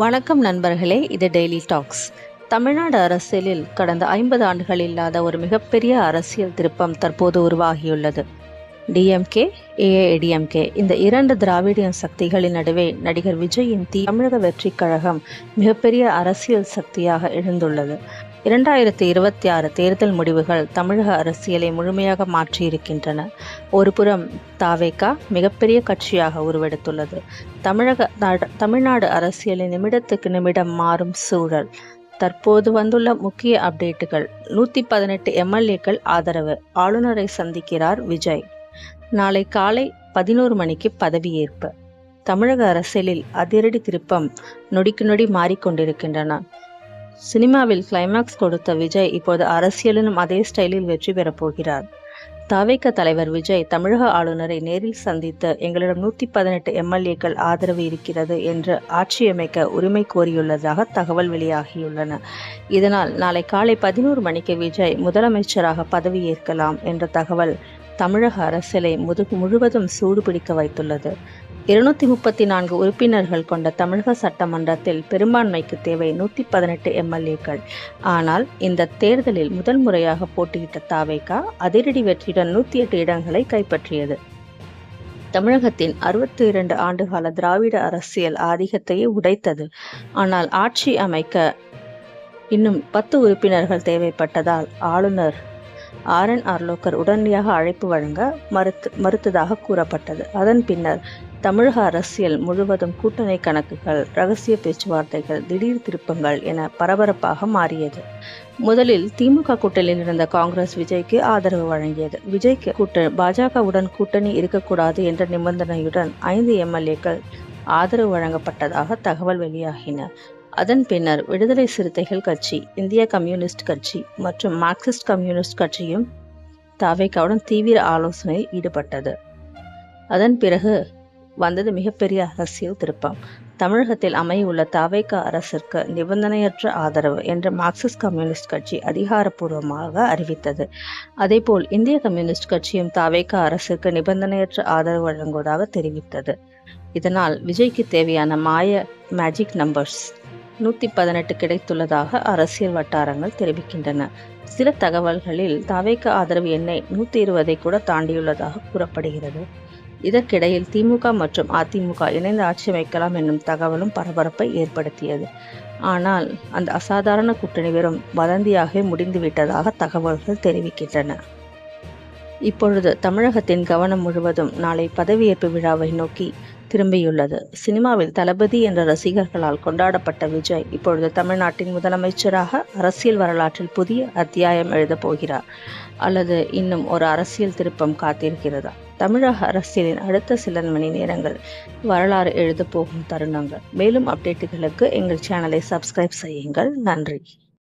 வணக்கம் நண்பர்களே, இது டெய்லி டாக்ஸ். தமிழ்நாடு அரசியலில் கடந்த 50 ஆண்டுகள் இல்லாத ஒரு மிகப்பெரிய அரசியல் திருப்பம் தற்போது உருவாகியுள்ளது. டிஎம்கே, ஏஐடிஎம்கே இந்த இரண்டு திராவிடியன் சக்திகளின் நடுவே நடிகர் விஜயின் தமிழக வெற்றிக் கழகம் மிகப்பெரிய அரசியல் சக்தியாக எழுந்துள்ளது. 2026 தேர்தல் முடிவுகள் தமிழக அரசியலை முழுமையாக மாற்றியிருக்கின்றன. ஒருபுறம் தாவேகா மிகப்பெரிய கட்சியாக உருவெடுத்துள்ளது. தமிழ்நாடு அரசியலின் நிமிடத்துக்கு நிமிடம் மாறும் சூழல். தற்போது வந்துள்ள முக்கிய அப்டேட்டுகள்: 118 எம்எல்ஏக்கள் ஆதரவு. ஆளுநரை சந்திக்கிறார் விஜய். நாளை காலை 11 மணிக்கு பதவியேற்பு. தமிழக அரசியலில் அதிரடி திருப்பம் நொடிக்கு நொடி மாறிக்கொண்டிருக்கின்றன. சினிமாவில் கிளைமாக்ஸ் கொடுத்த விஜய் இப்போது அரசியலிலும் அதே ஸ்டைலில் வெற்றி பெறப் போகிறார். தவிக தலைவர் விஜய் தமிழக ஆளுநரை நேரில் சந்தித்து எங்களிடம் 118 எம்எல்ஏக்கள் ஆதரவு இருக்கிறது என்று ஆட்சியமைக்க உரிமை கோரியுள்ளதாக தகவல் வெளியாகியுள்ளன. இதனால் நாளை காலை 11 மணிக்கு விஜய் முதலமைச்சராக பதவியேற்கலாம் என்ற தகவல் தமிழக அரசியலை முழுவதும் சூடு பிடிக்க வைத்துள்ளது. 234 உறுப்பினர்கள் கொண்ட தமிழக சட்டமன்றத்தில் பெரும்பான்மைக்கு தேவை 118 எம்எல்ஏக்கள். ஆனால் இந்த தேர்தலில் முதல் முறையாக போட்டியிட்ட தவிக அதிரடி வெற்றியுடன் 108 இடங்களை கைப்பற்றியது. தமிழகத்தின் 62 ஆண்டுகால திராவிட அரசியல் ஆதிக்கத்தையே உடைத்தது. ஆனால் ஆட்சி அமைக்க இன்னும் 10 உறுப்பினர்கள் தேவைப்பட்டதால் ஆளுநர் RN ஆர்லோகர் உடனடியாக அழைப்பு வழங்க மறுத்ததாக கூறப்பட்டது. அதன் பின்னர் தமிழக அரசியல் முழுவதும் கூட்டணி கணக்குகள், ரகசிய பேச்சுவார்த்தைகள், திடீர் திருப்பங்கள் என பரபரப்பாக மாறியது. முதலில் திமுக கூட்டணியில் இருந்த காங்கிரஸ் விஜய்க்கு ஆதரவு வழங்கியது. விஜய்க்கு பாஜகவுடன் கூட்டணி இருக்கக்கூடாது என்ற நிபந்தனையுடன் 5 எம்எல்ஏக்கள் ஆதரவு வழங்கப்பட்டதாக தகவல் வெளியாகின. அதன் பின்னர் விடுதலை சிறுத்தைகள் கட்சி, இந்திய கம்யூனிஸ்ட் கட்சி மற்றும் மார்க்சிஸ்ட் கம்யூனிஸ்ட் கட்சியும் தவிகவுடன் தீவிர ஆலோசனையில் ஈடுபட்டது. அதன் பிறகு வந்தது மிகப்பெரிய அரசியல் திருப்பம். தமிழகத்தில் அமையுள்ள தவிக அரசிற்கு நிபந்தனையற்ற ஆதரவு என்று மார்க்சிஸ்ட் கம்யூனிஸ்ட் கட்சி அதிகாரப்பூர்வமாக அறிவித்தது. அதேபோல் இந்திய கம்யூனிஸ்ட் கட்சியும் தவிக அரசுக்கு நிபந்தனையற்ற ஆதரவு வழங்குவதாக தெரிவித்தது. இதனால் விஜய்க்கு தேவையான மேஜிக் நம்பர்ஸ் 118 கிடைத்துள்ளதாக அரசியல் வட்டாரங்கள் தெரிவிக்கின்றன. சில தகவல்களில் தவிக ஆதரவு எண்ணை 120 கூட தாண்டியுள்ளதாக கூறப்படுகிறது. இதற்கிடையில் திமுக மற்றும் அதிமுக இணைந்து ஆட்சி அமைக்கலாம் என்னும் தகவலும் பரபரப்பை ஏற்படுத்தியது. ஆனால் அந்த அசாதாரண கூட்டணி வெறும் வதந்தியாகவே முடிந்துவிட்டதாக தகவல்கள் தெரிவிக்கின்றன. இப்பொழுது தமிழகத்தின் கவனம் முழுவதும் நாளை பதவியேற்பு விழாவை நோக்கி திரும்பியுள்ளது. சினிமாவில் தளபதி என்ற ரசிகர்களால் கொண்டாடப்பட்ட விஜய் இப்பொழுது தமிழ்நாட்டின் முதலமைச்சராக அரசியல் வரலாற்றில் புதிய அத்தியாயம் எழுதப் போகிறார். அல்லது இன்னும் ஒரு அரசியல் திருப்பம் காத்திருக்கிறதா? தமிழக அரசியலின் அடுத்த சில மணி நேரங்கள் வரலாறு எழுதப் போகும் தருணங்கள். மேலும் அப்டேட்டுகளுக்கு எங்கள் சேனலை சப்ஸ்கிரைப் செய்யுங்கள். நன்றி.